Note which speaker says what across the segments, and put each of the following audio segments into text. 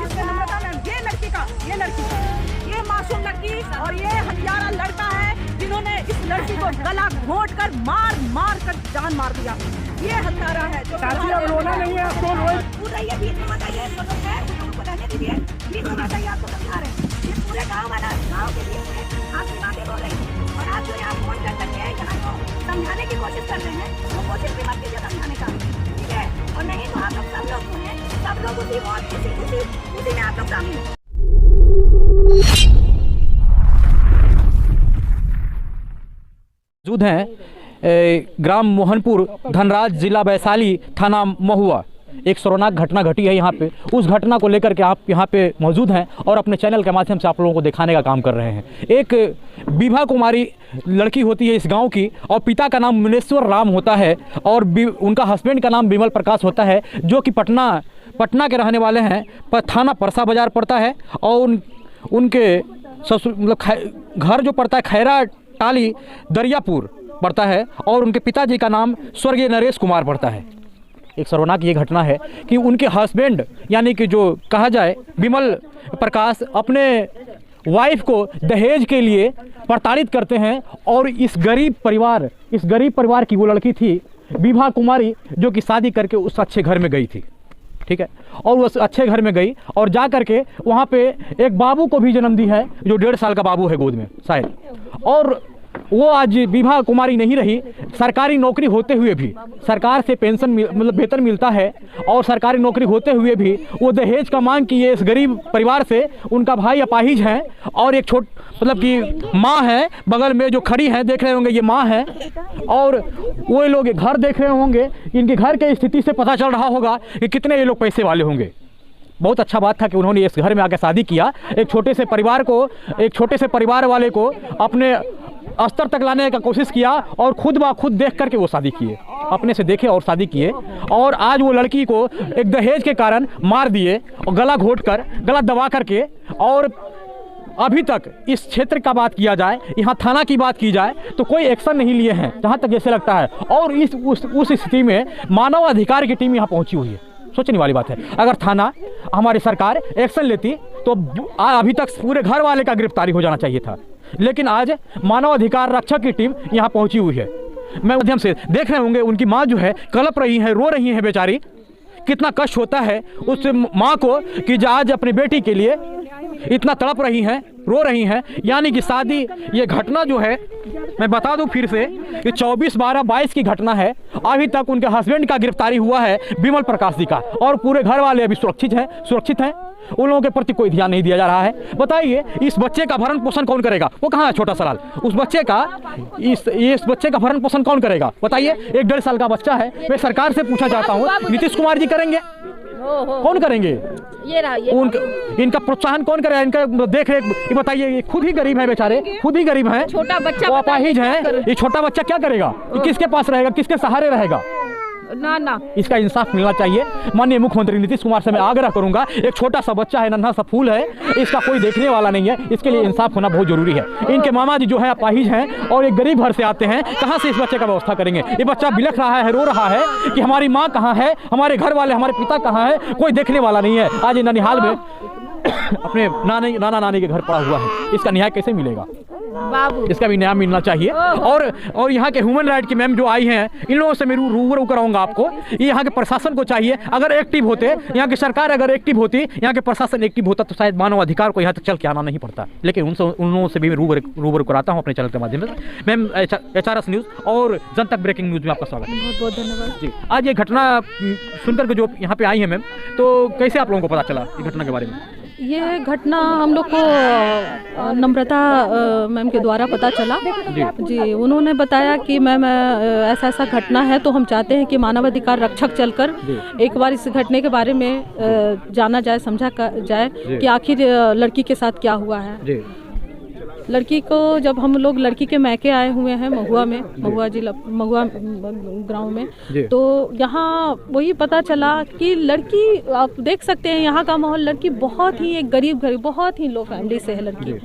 Speaker 1: ये लड़की ये मासूम लड़की और ये हथियारा लड़का है जिन्होंने इस लड़की को गला घोंट कर मार कर जान मार दिया। ये हत्यारा है जो रोना नहीं है आपको बीच में बताइए आपको समझा रहे ये पूरे गाँव वाला गाँव के लिए आपकी बातें बोल रही और आप जो यहाँ फोन कर करके यहाँ को समझाने की कोशिश कर रहे हैं वो कोशिश भी मत कीजिए समझाने का, ठीक है? और नहीं तो आप लोग सब लोग सुने, सब लोग उसी में आप लोग शामिल हैं।
Speaker 2: मौजूद हैं ग्राम मोहनपुर, धनराज, जिला वैशाली, थाना महुआ। एक शर्मनाक घटना घटी है यहाँ पे। उस घटना को लेकर के आप यहाँ पे मौजूद हैं और अपने चैनल के माध्यम से आप लोगों को दिखाने का काम कर रहे हैं। एक विभा कुमारी लड़की होती है इस गांव की और पिता का नाम मुनेश्वर राम होता है और उनका हस्बैंड का नाम विमल प्रकाश होता है, जो कि पटना के रहने वाले हैं। थाना परसा बाजार पड़ता है और उनके मतलब घर जो पड़ता है खैरा टाली दरियापुर पड़ता है और उनके पिताजी का नाम स्वर्गीय नरेश कुमार पड़ता है। एक शर्मनाक ये घटना है कि उनके हस्बैंड यानी कि जो कहा जाए विमल प्रकाश अपने वाइफ को दहेज के लिए प्रताड़ित करते हैं और इस गरीब परिवार की वो लड़की थी विभा कुमारी, जो कि शादी करके उस अच्छे घर में गई थी, ठीक है? और उस अच्छे घर में गई और जा करके वहाँ पे एक बाबू को भी जन्म दी है जो 1.5 साल का बाबू है गोद में शायद। और वो आज विभा कुमारी नहीं रही। सरकारी नौकरी होते हुए भी सरकार से पेंशन मतलब वेतन मिलता है और सरकारी नौकरी होते हुए भी वो दहेज का मांग की है इस गरीब परिवार से। उनका भाई अपाहिज हैं और एक मतलब कि माँ है बगल में जो खड़ी हैं, देख रहे होंगे ये माँ है और वो लोग घर देख रहे होंगे। इनके घर की स्थिति से पता चल रहा होगा कि कितने ये लोग पैसे वाले होंगे। बहुत अच्छा बात था कि उन्होंने इस घर में आकर शादी किया। एक छोटे से परिवार वाले को अपने स्तर तक लाने का कोशिश किया और खुद ब खुद देख करके वो शादी किए, अपने से देखे और शादी किए। और आज वो लड़की को एक दहेज के कारण मार दिए और गला घोंट कर, गला दबा करके। और अभी तक इस क्षेत्र का बात किया जाए, यहाँ थाना की बात की जाए तो कोई एक्शन नहीं लिए हैं जहाँ तक जैसे लगता है। और उस स्थिति में मानव अधिकार की टीम यहाँ पहुँची हुई है। सोचने वाली बात है, अगर थाना हमारी सरकार एक्शन लेती तो अभी तक पूरे घर वाले का गिरफ्तारी हो जाना चाहिए था, लेकिन आज मानव अधिकार रक्षक की टीम यहाँ पहुँची हुई है। मैं माध्यम से देख रहे होंगे उनकी माँ जो है कलप रही है, रो रही है बेचारी। कितना कष्ट होता है उस माँ को कि आज अपनी बेटी के लिए इतना तड़प रही हैं, रो रही हैं। यानी कि शादी ये घटना जो है मैं बता दूं फिर से कि 24/12/22 की घटना है। अभी तक उनके हस्बैंड का गिरफ्तारी हुआ है विमल प्रकाश जी का और पूरे घर वाले अभी सुरक्षित हैं। उन लोगों के प्रति कोई ध्यान नहीं दिया जा रहा है। बताइए इस बच्चे का भरण पोषण कौन करेगा? वो कहाँ है? छोटा सवाल। इस बच्चे का भरण पोषण कौन करेगा? बताइए, 1.5 साल का बच्चा है। मैं सरकार से पूछना चाहता हूँ, नीतीश कुमार जी करेंगे? कौन करेंगे? इनका प्रोत्साहन कौन करेगा? इनका देख रेख बताइए। ये खुद ही गरीब है बेचारे, खुद ही गरीब हैं,
Speaker 3: छोटा बच्चा
Speaker 2: अपाहिज है। ये छोटा बच्चा क्या करेगा? किसके पास रहेगा? किसके सहारे रहेगा?
Speaker 3: ना
Speaker 2: इसका इंसाफ मिलना चाहिए। माननीय मुख्यमंत्री नीतीश कुमार से मैं आग्रह करूंगा, एक छोटा सा बच्चा है, नन्हा सा फूल है, इसका कोई देखने वाला नहीं है। इसके लिए इंसाफ होना बहुत जरूरी है। इनके मामा जी जो है अपाहिज हैं और एक गरीब घर से आते हैं, कहाँ से इस बच्चे का व्यवस्था करेंगे? ये बच्चा बिलख रहा है, रो रहा है कि हमारी माँ कहाँ है, हमारे घर वाले, हमारे पिता कहाँ है, कोई देखने वाला नहीं है। आज ननिहाल में अपने नाना नानी के घर पड़ा हुआ है। इसका न्याय कैसे मिलेगा?
Speaker 3: बाबू,
Speaker 2: इसका भी न्याय मिलना चाहिए। और यहाँ के ह्यूमन राइट की मैम जो आई हैं, इन लोगों से मैं रूबरू कराऊंगा आपको। ये यहाँ के प्रशासन को चाहिए, अगर एक्टिव होते, यहाँ की सरकार अगर एक्टिव होती, यहाँ के प्रशासन एक्टिव होता तो शायद मानव अधिकार को यहाँ तक चल के आना नहीं पड़ता। लेकिन उन लोगों से भी मैं रूबरू कराता हूँ अपने चैनल के माध्यम से। मैम, HRS न्यूज़ और जनतक ब्रेकिंग न्यूज़ में आपका स्वागत है।
Speaker 3: बहुत बहुत धन्यवाद
Speaker 2: जी। आज ये घटना सुनकर के जो यहाँ पे आई है मैम, तो कैसे आप लोगों को पता चला इस घटना के बारे में?
Speaker 3: ये घटना हम लोग को नम्रता मैम के द्वारा पता चला जी। उन्होंने बताया कि मैम ऐसा घटना है, तो हम चाहते हैं कि मानवाधिकार रक्षक चलकर एक बार इस घटने के बारे में जाना जाए, समझा जाए कि आखिर लड़की के साथ क्या हुआ है। लड़की को जब हम लोग लड़की के मैके आए हुए हैं महुआ गाँव में, तो यहाँ वही पता चला कि लड़की, आप देख सकते हैं यहाँ का माहौल, लड़की बहुत ही एक गरीब बहुत ही लो फैमिली से है लड़की।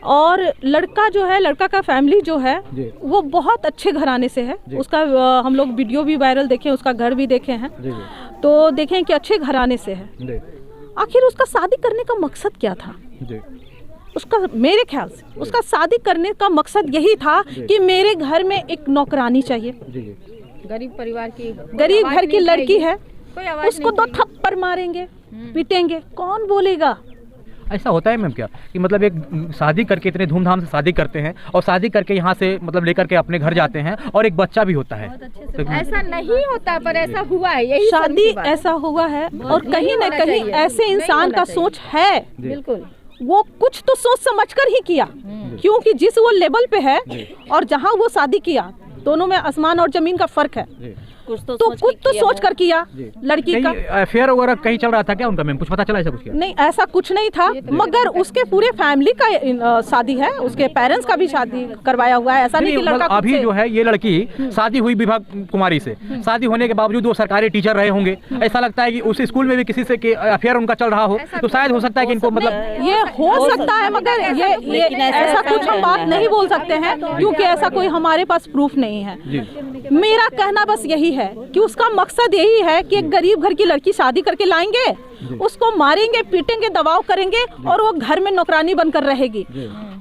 Speaker 3: और लड़का जो है, लड़का का फैमिली जो है वो बहुत अच्छे घराने से है। उसका हम लोग वीडियो भी वायरल देखे, उसका घर भी देखे हैं, तो देखें कि अच्छे घराने से है। आखिर उसका शादी करने का मकसद क्या था?
Speaker 2: जी।
Speaker 3: उसका मेरे ख्याल से उसका शादी करने का मकसद यही था कि मेरे घर में एक नौकरानी चाहिए,
Speaker 4: गरीब परिवार की,
Speaker 3: गरीब घर की लड़की है, उसको 2 थप्पड़ मारेंगे, पीटेंगे, कौन बोलेगा?
Speaker 2: ऐसा होता है मैम क्या कि मतलब एक शादी करके इतने धूमधाम से शादी करते हैं और शादी करके यहाँ से मतलब लेकर के अपने घर जाते हैं और एक बच्चा भी होता है?
Speaker 4: तो ऐसा नहीं होता, पर ऐसा हुआ है, यही
Speaker 3: शादी ऐसा हुआ है और कहीं न कहीं ऐसे इंसान का सोच है,
Speaker 4: बिल्कुल
Speaker 3: वो कुछ तो सोच समझकर ही किया, क्योंकि जिस वो लेवल पे है और जहाँ वो शादी किया, दोनों में आसमान और जमीन का फर्क है। कुछ तो सोच कर किया लड़की का।
Speaker 2: अफेयर वगैरह कहीं चल रहा था क्या उनका मैम, कुछ पता चला ऐसा कुछ क्या?
Speaker 3: नहीं, ऐसा कुछ नहीं था, मगर उसके पूरे फैमिली का शादी है, उसके पेरेंट्स का भी शादी करवाया हुआ है, ऐसा नहीं कि लड़का
Speaker 2: अभी जो है ये लड़की शादी हुई विवाह कुमारी से, शादी होने के बावजूद वो सरकारी टीचर रहे होंगे, ऐसा लगता है कि उस स्कूल में भी किसी से अफेयर उनका चल रहा हो, तो शायद हो सकता है कि इनको मतलब
Speaker 3: ये हो सकता है, मगर ये ऐसा कुछ हम बात नहीं बोल सकते हैं, क्योंकि ऐसा कोई हमारे पास प्रूफ नहीं है। मेरा कहना बस यही है कि उसका मकसद यही है कि एक गरीब घर की लड़की शादी करके लाएंगे, उसको मारेंगे, पीटेंगे, दबाव करेंगे और वो घर में नौकरानी बनकर रहेगी।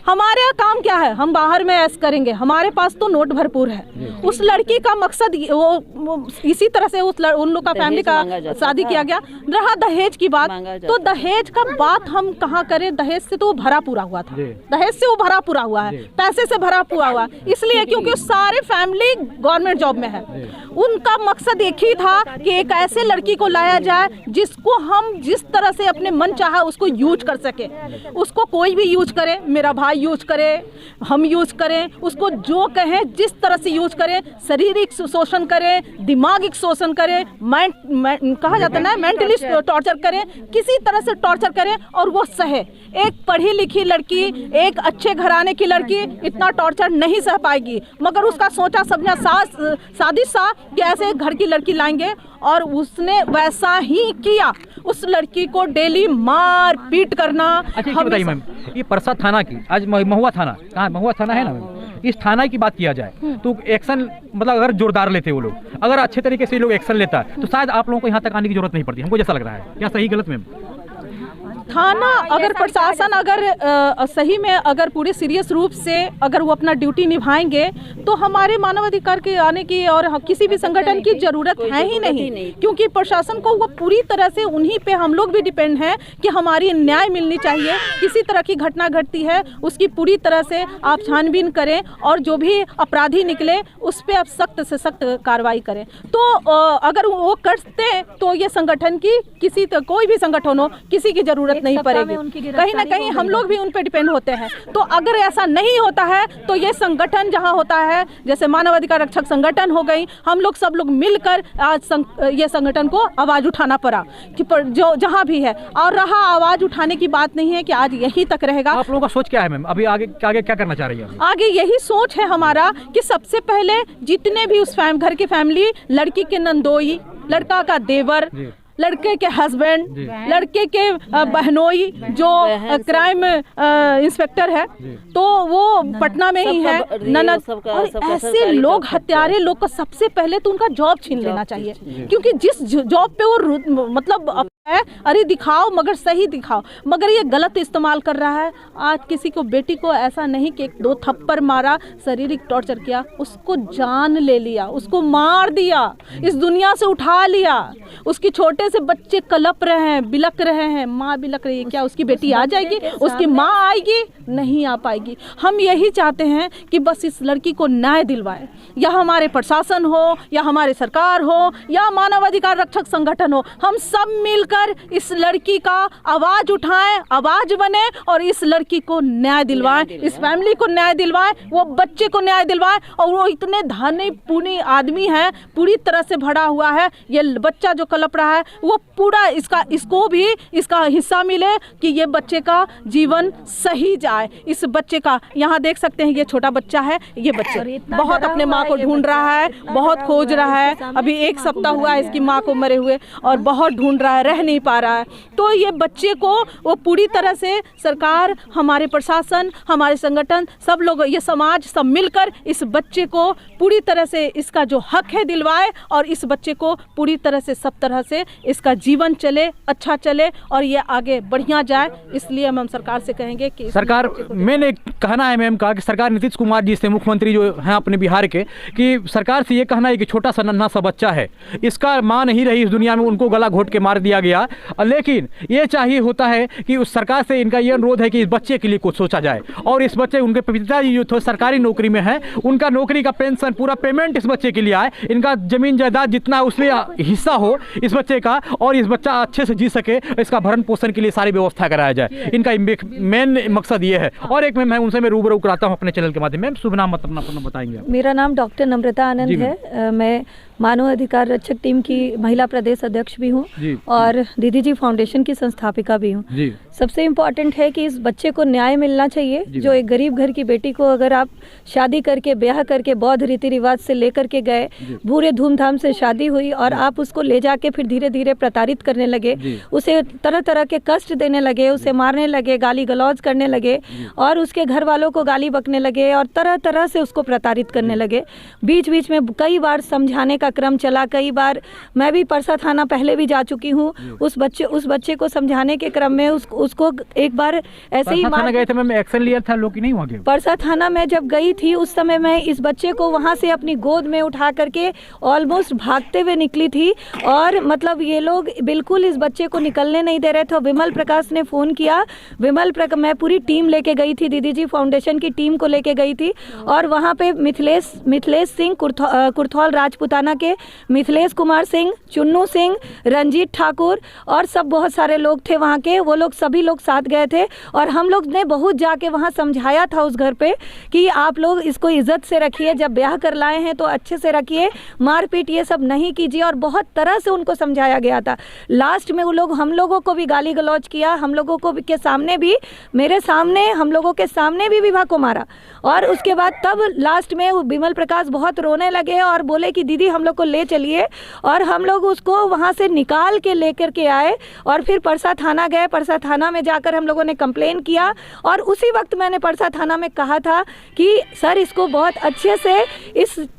Speaker 3: हमारे काम क्या है, हम बाहर में ऐश करेंगे, हमारे पास तो नोट भरपूर है। उस लड़की का मकसद वो इसी तरह से उन लोग का फैमिली का शादी किया गया। रहा दहेज की बात, तो दहेज का बात हम कहाँ करें, दहेज से तो वो भरा पूरा हुआ था, दहेज से वो भरा पूरा हुआ है, पैसे से भरा पूरा हुआ, इसलिए क्योंकि सारे फैमिली गवर्नमेंट जॉब में है। उनका मकसद एक ही था कि एक ऐसे लड़की को लाया जाए जिसको हम जिस तरह से अपने मन चाहा उसको यूज कर सके, उसको कोई भी यूज करे, मेरा भाई यूज करे, हम यूज करें, उसको जो कहें जिस तरह से यूज करें, शारीरिक शोषण करें, दिमागिक शोषण करें, कहा जाता है ना मेंटली टॉर्चर करें, किसी तरह से टॉर्चर करें और वो सहे। एक पढ़ी लिखी लड़की, एक अच्छे घराने की लड़की इतना टॉर्चर नहीं सह पाएगी, मगर उसका सोचा समझा साजिश सा कि ऐसे घर की लड़की लाएंगे और उसने वैसा ही किया। उस लड़की को डेली मार पीट करना।
Speaker 2: अच्छा ये बताइए मैम, ये परसा थाना की, आज महुआ थाना, कहाँ महुआ थाना है ना मैम, इस थाना की बात किया जाए तो एक्शन मतलब अगर जोरदार लेते वो लोग, अगर अच्छे तरीके से लोग एक्शन लेता तो शायद आप लोगों को यहाँ तक आने की जरूरत नहीं पड़ती, हमको जैसा लग रहा है। क्या सही गलत मैम?
Speaker 3: थाना अगर प्रशासन अगर सही में अगर पूरे सीरियस रूप से अगर वो अपना ड्यूटी निभाएंगे तो हमारे मानवाधिकार के आने की और किसी भी संगठन की जरूरत है ही नहीं, क्योंकि प्रशासन को वो पूरी तरह से उन्हीं पे हम लोग भी डिपेंड हैं कि हमारी न्याय मिलनी चाहिए। किसी तरह की घटना घटती है उसकी पूरी तरह से आप छानबीन करें और जो भी अपराधी निकले उस पर आप सख्त से सख्त कार्रवाई करें। तो अगर वो करते तो ये संगठन की कोई भी संगठन हो किसी की जरूरत नहीं पड़ेगी। कहीं ना कहीं हम लोग भी उन पे डिपेंड होते हैं। तो अगर ऐसा नहीं होता है तो ये संगठन जहां होता है, जैसे मानवाधिकार रक्षक संगठन हो गई, हम लोग सब लोग मिलकर आज ये संगठन को आवाज उठाना पड़ा कि जो जहां भी है। और रहा आवाज उठाने की बात नहीं है कि आज यहीं तक रहेगा।
Speaker 2: आप लोगों का सोच क्या है मैम, अभी आगे क्या करना चाह रही है?
Speaker 3: आगे यही सोच है हमारा कि सबसे पहले जितने भी उस घर की फैमिली, लड़की के नंदोई, लड़का का देवर, लड़के के हस्बैंड, लड़के के बहनोई जो क्राइम इंस्पेक्टर है तो वो पटना में ही है, ननद, और ऐसे लोग हत्यारे लोग को सबसे पहले तो उनका जॉब छीन लेना चाहिए। क्योंकि जिस जॉब पे वो मतलब है, अरे दिखाओ मगर सही दिखाओ, मगर ये गलत इस्तेमाल कर रहा है। आज किसी को बेटी को ऐसा नहीं कि 2 थप्पड़ मारा, शारीरिक टॉर्चर किया, उसको जान ले लिया, उसको मार दिया, इस दुनिया से उठा लिया। उसकी छोटे से बच्चे कलप रहे हैं, बिलक रहे हैं, माँ बिलक रही है। क्या उसकी बेटी आ जाएगी? उसकी माँ आएगी? नहीं आ पाएगी। हम यही चाहते हैं कि बस इस लड़की को न्याय दिलवाए, या हमारे प्रशासन हो, या हमारे सरकार हो, या मानवाधिकार रक्षक संगठन हो, हम सब मिलकर इस लड़की का आवाज उठाएं, आवाज बने और इस लड़की को न्याय दिलवाएं, इस फैमिली को न्याय दिलवाएं, वो बच्चे को न्याय दिलवाएं। और वो इतने धनी पुनी आदमी है, पूरी तरह से भरा हुआ है, ये बच्चा जो कलप रहा है वो पूरा इसको भी इसका हिस्सा मिले कि ये बच्चे का जीवन सही जाए। इस बच्चे का यहाँ देख सकते हैं, ये छोटा बच्चा है, ये बच्चे बहुत अपने माँ को ढूंढ रहा है, बहुत खोज रहा है। अभी 1 सप्ताह हुआ है इसकी माँ को मरे हुए और बहुत ढूंढ रहा है, रह नहीं पा रहा है। तो ये बच्चे को वो पूरी तरह से सरकार, हमारे प्रशासन, हमारे संगठन, सब लोग, ये समाज सब मिलकर इस बच्चे को पूरी तरह से इसका जो हक है दिलवाए और इस बच्चे को पूरी तरह से सब तरह से इसका जीवन चले, अच्छा चले और ये आगे बढ़िया जाए। इसलिए हम सरकार से कहेंगे कि
Speaker 2: सरकार, मैंने कहना है मैम का कि सरकार नीतीश कुमार जी से, मुख्यमंत्री जो हैं अपने बिहार के, कि सरकार से ये कहना है कि छोटा सा नन्हा सा बच्चा है, इसका मां नहीं रही इस दुनिया में, उनको गला घोट के मार दिया गया। लेकिन ये चाहिए होता है कि उस सरकार से इनका ये अनुरोध है कि इस बच्चे के लिए कुछ सोचा जाए। और इस बच्चे, उनके पिताजी जो थे सरकारी नौकरी में है, उनका नौकरी का पेंशन, पूरा पेमेंट इस बच्चे के लिए आए, इनका जमीन जायदाद जितना उसमें हिस्सा हो इस बच्चे का, और इस बच्चा अच्छे से जी सके, इसका भरण पोषण के लिए सारी व्यवस्था कराया जाए। इनका मेन मकसद ये है। और एक मैम है, उनसे मैं रूबरू कराता हूँ अपने चैनल के माध्यम में। मैम शुभ नाम अपना बताएंगे?
Speaker 5: मेरा नाम डॉक्टर नम्रता आनंद है। मैं मानव अधिकार रक्षक टीम की महिला प्रदेश अध्यक्ष भी हूँ और दीदी जी फाउंडेशन की संस्थापिका भी हूँ। सबसे इम्पोर्टेंट है कि इस बच्चे को न्याय मिलना चाहिए। जो एक गरीब घर की बेटी को अगर आप शादी करके, ब्याह करके, बौद्ध रीति रिवाज से लेकर के गए, पूरे धूमधाम से शादी हुई और आप उसको ले जाके फिर धीरे धीरे प्रताड़ित करने लगे, उसे तरह तरह के कष्ट देने लगे, उसे मारने लगे, गाली गलौज करने लगे और उसके घर वालों को गाली बकने लगे और तरह तरह से उसको प्रताड़ित करने लगे। बीच बीच में कई बार समझाने का क्रम चला, कई बार मैं भी परसा थाना पहले भी जा चुकी हूँ। उस बच्चे को समझाने के क्रम में उसको एक बार ऐसे ही
Speaker 2: थाना गए थे, मैं एक्शन लिया था, लोग नहीं वहाँ गए।
Speaker 5: परसा थाना में जब गई थी उस समय मैं इस बच्चे को वहाँ से अपनी गोद में उठा करके ऑलमोस्ट भागते हुए निकली थी और मतलब ये लोग बिल्कुल इस बच्चे को निकलने नहीं दे रहे थे। विमल प्रकाश ने फ़ोन किया, मैं पूरी टीम लेके गई थी, दीदी जी फाउंडेशन की टीम को लेके गई थी और वहाँ पे मिथिलेश सिंह, कुर्थौल राजपुताना के मिथिलेश कुमार सिंह, चुन्नू सिंह, रंजीत ठाकुर और सब बहुत सारे लोग थे वहाँ के। वो लोग सभी लोग साथ गए थे और हम लोग ने बहुत जाके वहाँ समझाया था उस घर पे कि आप लोग इसको इज्जत से रखिए, जब ब्याह कर लाए हैं तो अच्छे से रखिए, मारपीट ये सब नहीं कीजिए और बहुत तरह से उनको समझाया गया था। लास्ट में वो लोग हम लोगों को भी गाली गलौज किया, हम लोगों को के सामने भी, मेरे सामने, हम लोगों के सामने भी विभा को मारा और उसके बाद तब लास्ट में विमल प्रकाश बहुत रोने लगे और बोले कि दीदी हम लोग को ले चलिए और हम लोग उसको वहाँ से निकाल के लेकर के आए और फिर परसा थाना गए। परसा थाना में जाकर हम लोगों ने कंप्लेन किया और उसी वक्त मैंने परसा थाना में कहा था कि सर इसको बहुत अच्छे से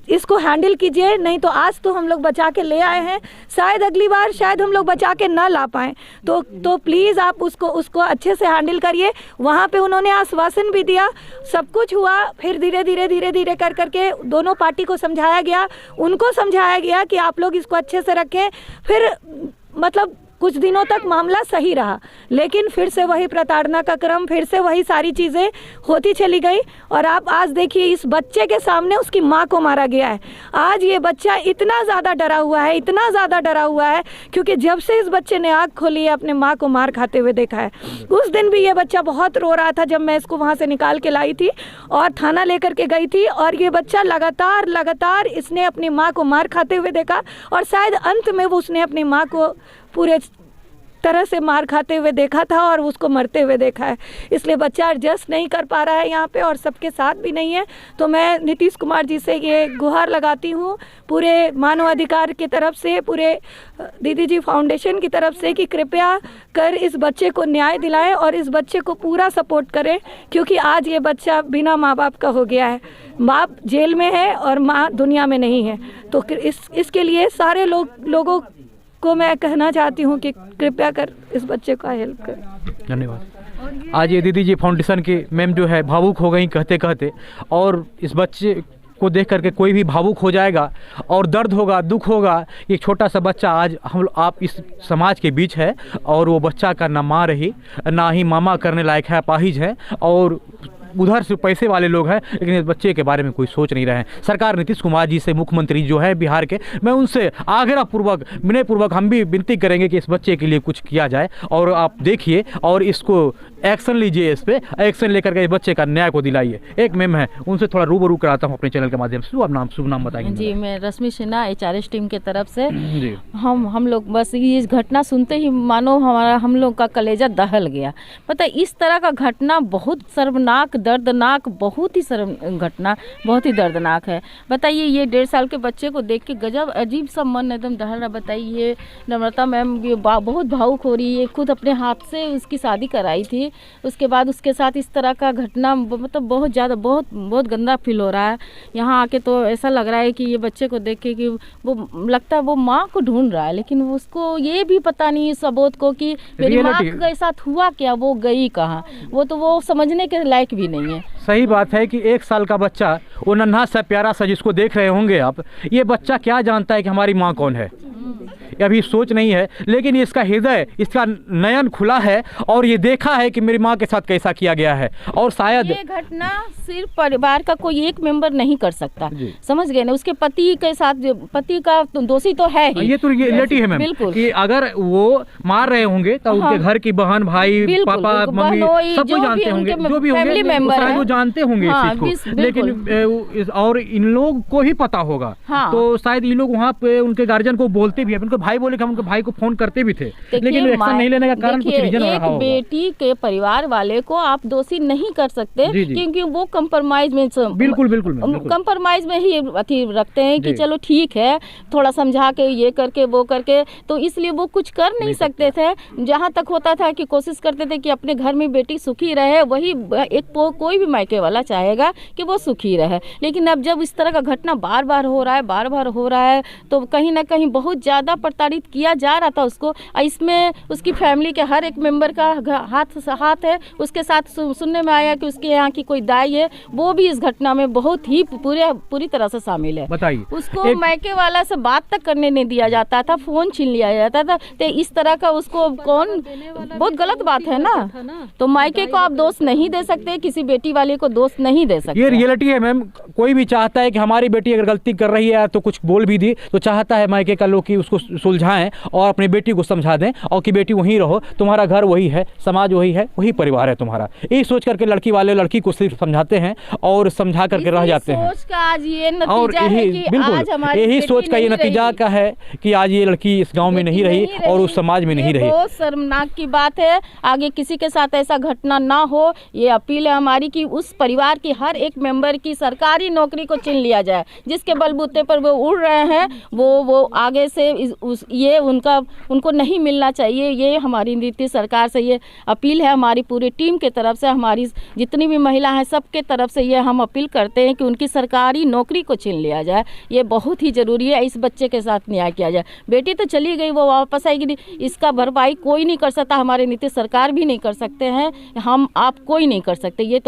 Speaker 5: इसको हैंडल कीजिए, नहीं तो आज तो हम लोग बचा के ले आए हैं, शायद अगली बार शायद हम लोग बचा के ना ला पाएँ, तो प्लीज़ आप उसको अच्छे से हैंडल करिए। वहाँ पे उन्होंने आश्वासन भी दिया, सब कुछ हुआ। फिर धीरे धीरे कर करके दोनों पार्टी को समझाया गया, उनको समझाया गया कि आप लोग इसको अच्छे से रखें। फिर मतलब कुछ दिनों तक मामला सही रहा, लेकिन फिर से वही प्रताड़ना का क्रम, फिर से वही सारी चीज़ें होती चली गई और आप आज देखिए इस बच्चे के सामने उसकी माँ को मारा गया है। आज ये बच्चा इतना ज़्यादा डरा हुआ है क्योंकि जब से इस बच्चे ने आँख खोली है अपने माँ को मार खाते हुए देखा है। उस दिन भी ये बच्चा बहुत रो रहा था जब मैं इसको वहाँ से निकाल के लाई थी और थाना लेकर के गई थी और ये बच्चा लगातार इसने अपनी माँ को मार खाते हुए देखा और शायद अंत में वो उसने अपनी माँ को पूरे तरह से मार खाते हुए देखा था और उसको मरते हुए देखा है। इसलिए बच्चा एडजस्ट नहीं कर पा रहा है यहाँ पे और सबके साथ भी नहीं है। तो मैं नीतीश कुमार जी से ये गुहार लगाती हूँ पूरे मानव अधिकार की तरफ से, पूरे दीदी जी फाउंडेशन की तरफ से कि कृपया कर इस बच्चे को न्याय दिलाएं और इस बच्चे को पूरा सपोर्ट करें, क्योंकि आज ये बच्चा बिना माँ बाप का हो गया है। बाप जेल में है और माँ दुनिया में नहीं है। तो इसके लिए सारे लोगों को मैं कहना चाहती हूँ कि कृपया कर इस बच्चे का हेल्प कर।
Speaker 2: धन्यवाद। आज ये दीदी जी फाउंडेशन की मैम जो है भावुक हो गई कहते कहते, और इस बच्चे को देख करके कोई भी भावुक हो जाएगा और दर्द होगा, दुख होगा। एक छोटा सा बच्चा आज आप इस समाज के बीच है और वो बच्चा का ना माँ रही ना ही मामा करने लायक है, अपाहिज है और उधर से पैसे वाले लोग हैं, लेकिन इस बच्चे के बारे में कोई सोच नहीं रहे हैं। सरकार नीतीश कुमार जी से, मुख्यमंत्री जो है बिहार के, मैं उनसे आग्रहपूर्वक, विनयपूर्वक हम भी विनती करेंगे कि इस बच्चे के लिए कुछ किया जाए और आप देखिए और इसको एक्शन लीजिए, इस पे एक्शन लेकर के इस बच्चे का न्याय को दिलाइए। एक मैम है, उनसे थोड़ा रूबरू कराता हूँ अपने चैनल के माध्यम से। शुभ नाम बताएंगे?
Speaker 4: जी, मैं रश्मि सिन्हा, HRS टीम के तरफ से। जी, हम लोग बस ये घटना सुनते ही मानो हम लोग का कलेजा दहल गया। पता है, इस तरह का घटना बहुत शर्मनाक दर्दनाक, बहुत ही शर्म घटना, बहुत ही दर्दनाक है। बताइए ये 1.5 साल के बच्चे को देख के गजब अजीब सा मन एकदम दहल रहा। बताइए नम्रता मैम बहुत भावुक हो रही है, खुद अपने हाथ से उसकी शादी कराई थी, उसके बाद उसके साथ इस तरह का घटना, मतलब बहुत ज़्यादा बहुत गंदा फील हो रहा है। यहाँ आके तो ऐसा लग रहा है कि ये बच्चे को देख के कि वो लगता है वो माँ को ढूंढ रहा है, लेकिन उसको ये भी पता नहीं है सबूत को कि मेरी माँ के साथ हुआ क्या, वो गई कहाँ, वो समझने के लायक भी नहीं है।
Speaker 2: सही बात है कि 1 साल का बच्चा, वो नन्हा सा प्यारा सा जिसको देख रहे होंगे आप, ये बच्चा क्या जानता है कि हमारी माँ कौन है, अभी सोच नहीं है, लेकिन इसका हृदय, इसका नयन खुला है और ये देखा है कि मेरी माँ के साथ कैसा किया गया है। और शायद
Speaker 4: ये घटना सिर्फ परिवार का कोई एक मेंबर नहीं कर सकता, समझ गए ना, उसके पति के साथ, पति का तो दोषी तो है ही,
Speaker 2: ये तो रियलिटी है मैम, कि अगर वो मार रहे होंगे तो उनके घर की बहन, भाई, पापा, मम्मी सब कुछ जानते होंगे, जो भी होंगे शायद वो जानते होंगे इस चीज को, लेकिन और इन लोग को ही पता होगा, तो शायद ये लोग वहाँ पे उनके गार्जियन को बोलते भी है, उनके भाई बोले कि हम उनके भाई को फोन करते भी थे, लेकिन एक्शन नहीं लेने का कारण कुछ रीजन रहा होगा।
Speaker 4: बेटी के परिवार वाले को आप दोषी नहीं कर सकते, क्योंकि वो कंप्रोमाइज में,
Speaker 2: बिल्कुल
Speaker 4: कंप्रोमाइज में ही अथी रखते हैं कि चलो ठीक है, थोड़ा समझा के ये करके वो करके, तो इसलिए वो कुछ कर नहीं सकते थे। जहाँ तक होता था कि कोशिश करते थे कि अपने घर में बेटी सुखी रहे, वही एक कोई भी मायके वाला चाहेगा कि वो सुखी रहे, लेकिन अब जब इस तरह का घटना बार बार हो रहा है तो कहीं ना कहीं बहुत ज़्यादा प्रताड़ित किया जा रहा था उसको। इसमें उसकी फैमिली के हर एक मेंबर का हाथ है। उसके साथ सुनने में आया कि उसके यहाँ की कोई दाई है, वो भी इस घटना में बहुत ही पूरी तरह से शामिल है।
Speaker 2: बताइए,
Speaker 4: उसको मायके वाला से बात तक करने नहीं दिया जाता था, फोन छीन लिया जाता था, तो इस तरह का उसको कौन, बहुत गलत बात है ना। तो मायके को आप दोष नहीं दे सकते, किसी बेटी वाले को दोष नहीं दे सकते।
Speaker 2: ये रियलिटी है मैम। कोई भी चाहता है कि हमारी बेटी अगर गलती कर रही है तो कुछ बोल भी दी, तो चाहता है मायके का लोग कि उसको सुलझाएं और अपनी बेटी को समझा दें और कि बेटी वहीं रहो, तुम्हारा घर वही है, समाज वही है, वही परिवार है तुम्हारा। यही सोच करके लड़की वाले लड़की को सिर्फ समझाते हैं और समझा करके रह जाते हैं।
Speaker 4: सोच का आज ये नतीजा
Speaker 2: और यही सोच का ये नतीजा का है कि आज ये लड़की इस गांव में नहीं रही और उस समाज में नहीं रही।
Speaker 4: बहुत शर्मनाक की बात है। आगे किसी के साथ ऐसा घटना ना हो, ये अपील है हमारी कि उस परिवार की हर एक मेंबर की सरकारी नौकरी को छीन लिया जाए। जिसके बलबूते पर वो उड़ रहे हैं, वो आगे से ये उनको नहीं मिलना चाहिए। ये हमारी नीति सरकार से ये अपील है, हमारी पूरी टीम के तरफ से, हमारी जितनी भी महिला हैं सबके तरफ से ये हम अपील करते हैं कि उनकी सरकारी नौकरी को छीन लिया जाए। ये बहुत ही ज़रूरी है, इस बच्चे के साथ न्याय किया जाए। बेटी तो चली गई, वो वापस आएगी नहीं, इसका भरपाई कोई नहीं कर सकता, हमारे नीति सरकार भी नहीं कर सकते हैं, हम आप कोई नहीं कर सकते। ये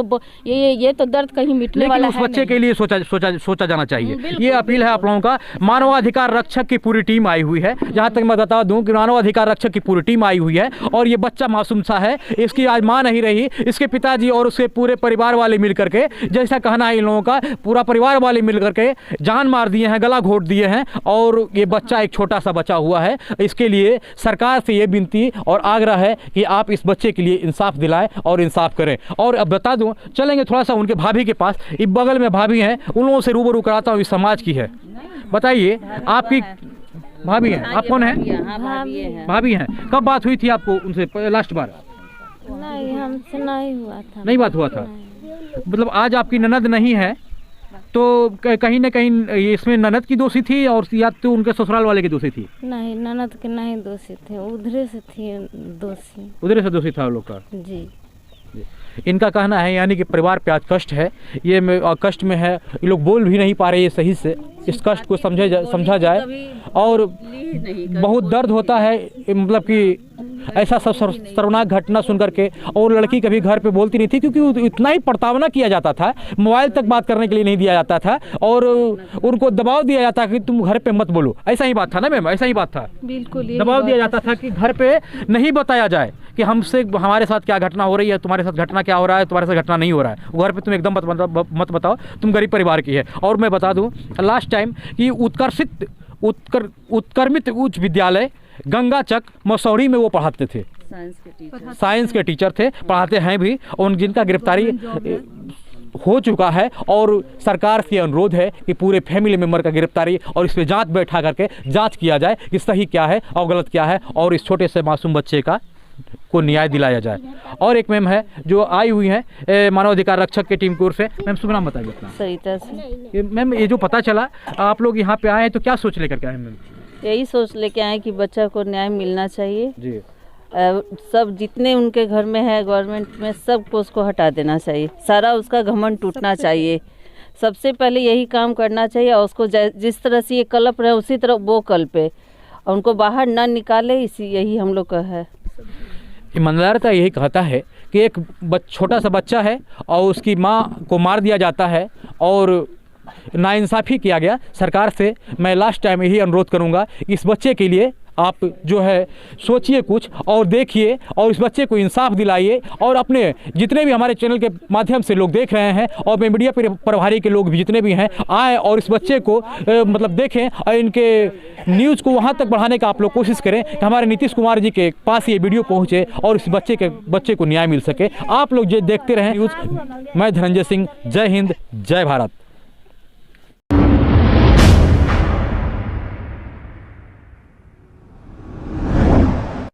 Speaker 4: तो दर्द कहीं मिटने वाला है।
Speaker 2: उस बच्चे के लिए सोचा जाना चाहिए। ये अपील है आप लोगों का। मानवाधिकार रक्षक की पूरी टीम आई हुई है। जहाँ तक मैं बता दूं कि मानवाधिकार रक्षक की पूरी टीम आई हुई है और ये बच्चा मासूम सा है, इसकी आज माँ नहीं रही, इसके पिताजी और उसके पूरे परिवार वाले मिल करके, जैसा कहना है इन लोगों का, पूरा परिवार वाले मिल करके जान मार दिए हैं, गला घोट दिए हैं और ये बच्चा एक छोटा सा बचा हुआ है। इसके लिए सरकार से ये विनती और आग्रह है कि आप इस बच्चे के लिए इंसाफ दिलाएं और इंसाफ करें। और अब बता दूं, चलेंगे थोड़ा सा उनके भाभी के पास, इस बगल में भाभी हैं, उन लोगों से रूबरू कराता हूँ, इस समाज की है। बताइए, आपकी भाभी हैं, आप कौन हैं? भाभी हैं। कब बात हुई थी आपको उनसे लास्ट बार?
Speaker 6: नहीं, हमसे नहीं हुआ था।
Speaker 2: नहीं बात हुआ था? मतलब आज आपकी ननद नहीं है तो कहीं ना कहीं इसमें ननद की दोषी थी और या तो उनके ससुराल वाले की दोषी थी?
Speaker 6: नहीं, ननद के नहीं दोषी थे, उधरे से थी दोषी।
Speaker 2: उधरे से दोषी था लोग का?
Speaker 6: जी।
Speaker 2: इनका कहना है यानी कि परिवार पे आज कष्ट है, ये कष्ट में है, ये लोग बोल भी नहीं पा रहे ये सही से। इस कष्ट को समझा जाए और बहुत दर्द होता है, मतलब कि ऐसा सब शर्मनाक घटना सुन करके। और लड़की कभी घर पे बोलती नहीं थी क्योंकि इतना ही प्रताड़ना किया जाता था, मोबाइल तक बात करने के लिए नहीं दिया जाता था और उनको दबाव दिया जाता कि तुम घर पे मत बोलो। ऐसा ही बात था ना मैम? ऐसा ही बात था,
Speaker 3: बिल्कुल
Speaker 2: दबाव दिया जाता था कि घर पे नहीं बताया जाए कि हमारे साथ क्या घटना हो रही है, तुम्हारे साथ घटना क्या हो रहा है, तुम्हारे साथ घटना नहीं हो रहा है। घर पे तुम एकदम मत बताओ, तुम गरीब परिवार की है। और मैं बता दूं लास्ट टाइम कि उत्क्रमित उच्च विद्यालय गंगाचक मसौरी में वो पढ़ाते थे, साइंस के टीचर थे, पढ़ाते हैं भी, और जिनका गिरफ्तारी हो चुका है और सरकार से अनुरोध है कि पूरे फैमिली मेम्बर का गिरफ्तारी और इस पर जांच बैठा करके जांच किया जाए कि सही क्या है और गलत क्या है और इस छोटे से मासूम बच्चे का को न्याय दिलाया जाए। और एक मैम है जो आई हुई हैं मानवाधिकार रक्षक की टीम की ओर से। मैम शुभ नाम बताइए अपना।
Speaker 6: सरिता से।
Speaker 2: मैम ये जो पता चला आप लोग यहाँ पे आए हैं तो क्या सोच लेकर के आए मैम?
Speaker 6: यही सोच लेके आए कि बच्चा को न्याय मिलना चाहिए
Speaker 2: जी।
Speaker 6: सब जितने उनके घर में है गवर्नमेंट में सबको उसको हटा देना चाहिए, सारा उसका घमंड टूटना चाहिए। सबसे पहले यही काम करना चाहिए और उसको जिस तरह से ये कलप रहे उसी तरह वो कल्पे और उनको बाहर ना निकाले, इसी यही हम लोग का है।
Speaker 2: ईमानदारता यही कहता है कि एक छोटा सा बच्चा है और उसकी माँ को मार दिया जाता है और नाइंसाफ़ी किया गया। सरकार से मैं लास्ट टाइम यही अनुरोध करूंगा, इस बच्चे के लिए आप जो है सोचिए कुछ और देखिए और इस बच्चे को इंसाफ दिलाइए। और अपने जितने भी हमारे चैनल के माध्यम से लोग देख रहे हैं और मीडिया प्रभारी के लोग भी जितने भी हैं आए और इस बच्चे को मतलब देखें और इनके न्यूज़ को वहाँ तक बढ़ाने का आप लोग कोशिश करें कि हमारे नीतीश कुमार जी के पास ये वीडियो पहुँचे और इस बच्चे को न्याय मिल सके। आप लोग जो देखते रहें न्यूज़। मैं धनंजय सिंह, जय हिंद, जय भारत।